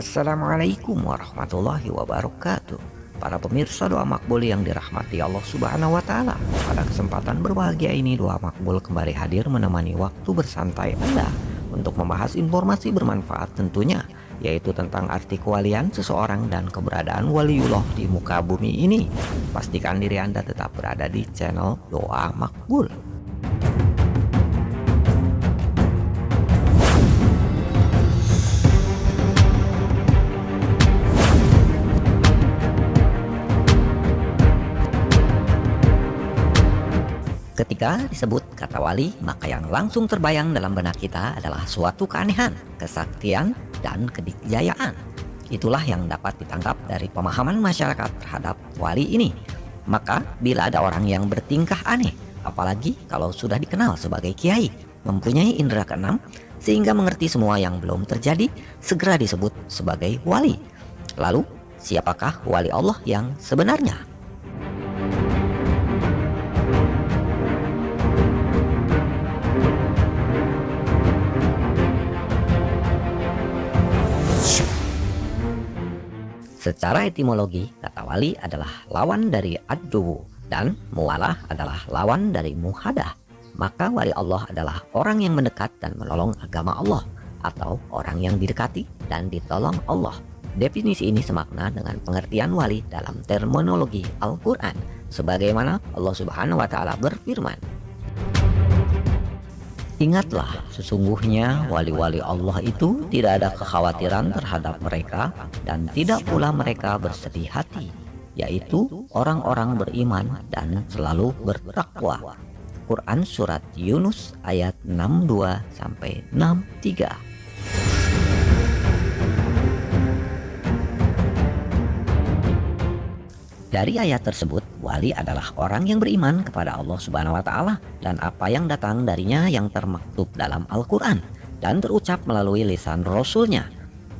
Assalamualaikum warahmatullahi wabarakatuh. Para pemirsa doa makbul yang dirahmati Allah Subhanahu wa Ta'ala, pada kesempatan berbahagia ini, doa makbul kembali hadir menemani waktu bersantai Anda untuk membahas informasi bermanfaat tentunya, yaitu tentang arti kewalian seseorang dan keberadaan waliullah di muka bumi ini. Pastikan diri Anda tetap berada di channel Doa Makbul. Ketika disebut kata wali, maka yang langsung terbayang dalam benak kita adalah suatu keanehan, kesaktian, dan kedikjayaan. Itulah yang dapat ditangkap dari pemahaman masyarakat terhadap wali ini. Maka bila ada orang yang bertingkah aneh, apalagi kalau sudah dikenal sebagai kiai, mempunyai indera keenam, sehingga mengerti semua yang belum terjadi, segera disebut sebagai wali. Lalu, siapakah wali Allah yang sebenarnya? Secara etimologi, kata wali adalah lawan dari ad-duwu dan muwalah adalah lawan dari muhadah. Maka wali Allah adalah orang yang mendekat dan menolong agama Allah, atau orang yang didekati dan ditolong Allah. Definisi ini semakna dengan pengertian wali dalam terminologi Al-Quran, sebagaimana Allah Subhanahu wa Ta'ala berfirman, "Ingatlah, sesungguhnya wali-wali Allah itu tidak ada kekhawatiran terhadap mereka dan tidak pula mereka bersedih hati, yaitu orang-orang beriman dan selalu bertakwa." Quran Surat Yunus ayat 62-63. Dari ayat tersebut, wali adalah orang yang beriman kepada Allah Subhanahu wa Ta'ala dan apa yang datang darinya yang termaktub dalam Al-Quran dan terucap melalui lisan Rasulnya,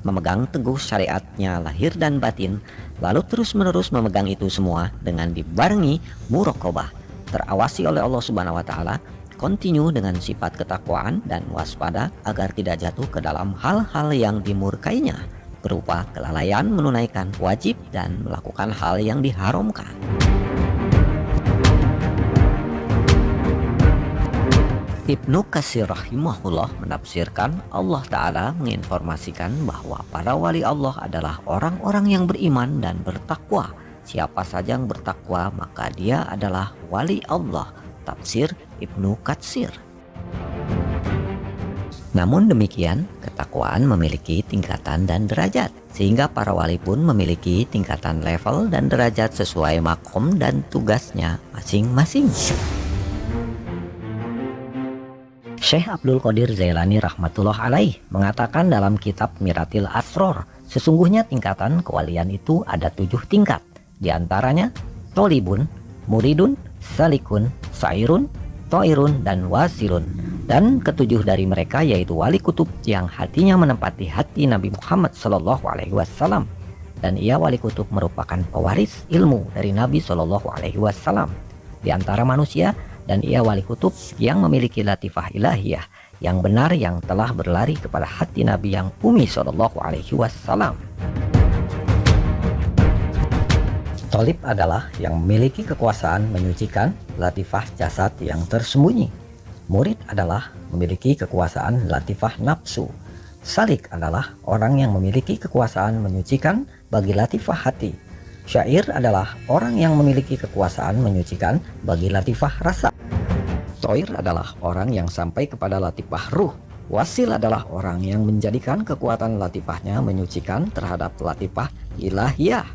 memegang teguh syariatnya lahir dan batin, lalu terus-menerus memegang itu semua dengan dibarengi muraqabah, terawasi oleh Allah Subhanahu wa Ta'ala, kontinu dengan sifat ketakwaan dan waspada agar tidak jatuh ke dalam hal-hal yang dimurkainya, berupa kelalaian menunaikan wajib dan melakukan hal yang diharamkan. Ibnu Katsir rahimahullah menafsirkan, Allah Ta'ala menginformasikan bahwa para wali Allah adalah orang-orang yang beriman dan bertakwa. Siapa saja yang bertakwa maka dia adalah wali Allah. Tafsir Ibnu Katsir. Namun demikian, ketakwaan memiliki tingkatan dan derajat, sehingga para wali pun memiliki tingkatan level dan derajat sesuai makom dan tugasnya masing-masing. Syekh Abdul Qadir Jailani rahmatullah alaih mengatakan dalam kitab Miratil Asror, sesungguhnya tingkatan kewalian itu ada 7 tingkat. Di antaranya tolibun, muridun, salikun, sairun, toirun, dan wasilun. Dan ketujuh dari mereka yaitu wali kutub yang hatinya menempati hati Nabi Muhammad SAW, dan ia wali kutub merupakan pewaris ilmu dari Nabi SAW di antara manusia, dan ia wali kutub yang memiliki latifah ilahiyah yang benar yang telah berlari kepada hati Nabi yang umi SAW. Tolib adalah yang memiliki kekuasaan menyucikan latifah jasad yang tersembunyi. Murid adalah memiliki kekuasaan latifah nafsu. Salik adalah orang yang memiliki kekuasaan menyucikan bagi latifah hati. Syair adalah orang yang memiliki kekuasaan menyucikan bagi latifah rasa. Toir adalah orang yang sampai kepada latifah ruh. Wasil adalah orang yang menjadikan kekuatan latifahnya menyucikan terhadap latifah ilahiyah.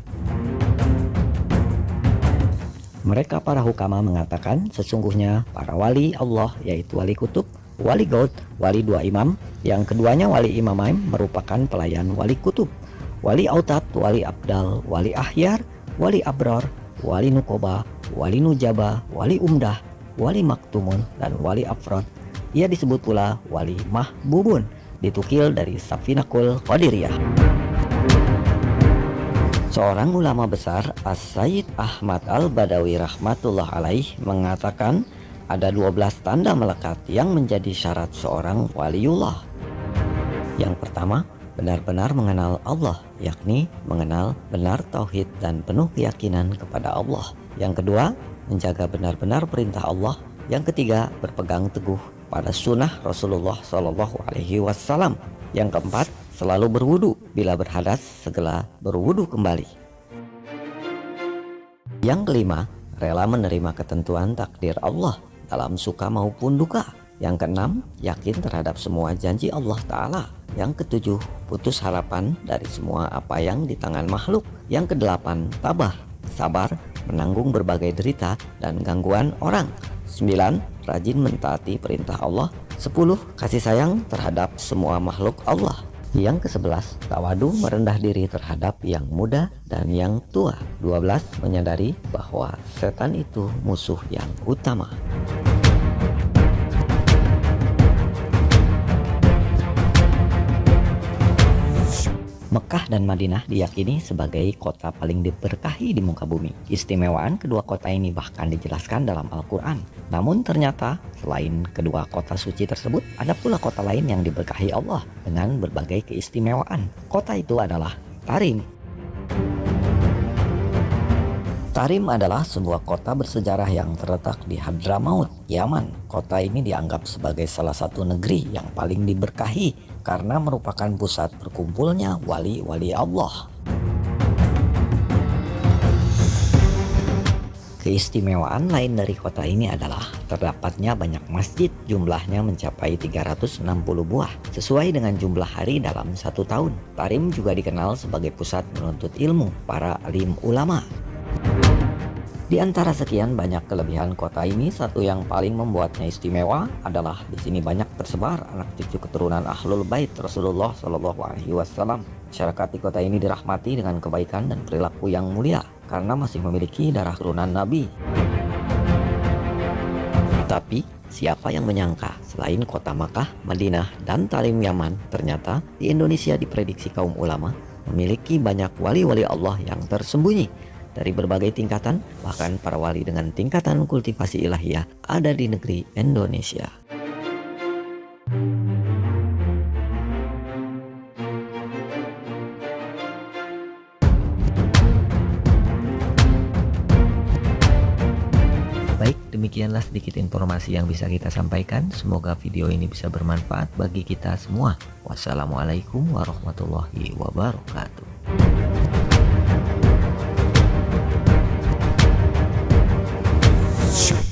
Mereka para hukama mengatakan sesungguhnya para wali Allah yaitu wali kutub, wali gaud, wali dua imam, yang keduanya wali imamaim merupakan pelayan wali kutub, wali autat, wali abdal, wali ahyar, wali abrar, wali nukoba, wali nujaba, wali umdah, wali maktumun, dan wali afrod. Ia disebut pula wali mahbubun, ditukil dari Safinakul Qadiriyah. Seorang ulama besar, As-Sayyid Ahmad Al-Badawi rahmatullah alaih mengatakan ada 12 tanda melekat yang menjadi syarat seorang waliullah. Yang pertama, benar-benar mengenal Allah, yakni mengenal benar tauhid dan penuh keyakinan kepada Allah. Yang kedua, menjaga benar-benar perintah Allah. Yang ketiga, berpegang teguh pada sunnah Rasulullah SAW. Yang keempat, selalu berwudu. Bila berhadas, segera berwudu kembali. Yang kelima, rela menerima ketentuan takdir Allah dalam suka maupun duka. Yang keenam, yakin terhadap semua janji Allah Ta'ala. Yang ketujuh, putus harapan dari semua apa yang di tangan makhluk. Yang kedelapan, tabah, sabar, menanggung berbagai derita dan gangguan orang. 9. Rajin mentaati perintah Allah. 10. Kasih sayang terhadap semua makhluk Allah. Yang ke-11, tawadu, merendah diri terhadap yang muda dan yang tua. 12. Menyadari bahwa setan itu musuh yang utama. Mekah dan Madinah diyakini sebagai kota paling diberkahi di muka bumi. Keistimewaan kedua kota ini bahkan dijelaskan dalam Al-Quran. Namun ternyata selain kedua kota suci tersebut, ada pula kota lain yang diberkahi Allah dengan berbagai keistimewaan. Kota itu adalah Tarim. Tarim adalah sebuah kota bersejarah yang terletak di Hadramaut, Yaman. Kota ini dianggap sebagai salah satu negeri yang paling diberkahi karena merupakan pusat berkumpulnya wali-wali Allah. Keistimewaan lain dari kota ini adalah terdapatnya banyak masjid, jumlahnya mencapai 360 buah, sesuai dengan jumlah hari dalam satu tahun. Tarim juga dikenal sebagai pusat menuntut ilmu para alim ulama. Di antara sekian banyak kelebihan kota ini, satu yang paling membuatnya istimewa adalah di sini banyak tersebar anak cucu keturunan Ahlul Bait Rasulullah SAW. Masyarakat di kota ini dirahmati dengan kebaikan dan perilaku yang mulia karena masih memiliki darah keturunan Nabi. Tapi siapa yang menyangka selain kota Makkah, Madinah, dan Tarim Yaman, ternyata di Indonesia diprediksi kaum ulama memiliki banyak wali-wali Allah yang tersembunyi. Dari berbagai tingkatan, bahkan para wali dengan tingkatan kultivasi ilahiyah ada di negeri Indonesia. Baik, demikianlah sedikit informasi yang bisa kita sampaikan. Semoga video ini bisa bermanfaat bagi kita semua. Wassalamualaikum warahmatullahi wabarakatuh. Shoot.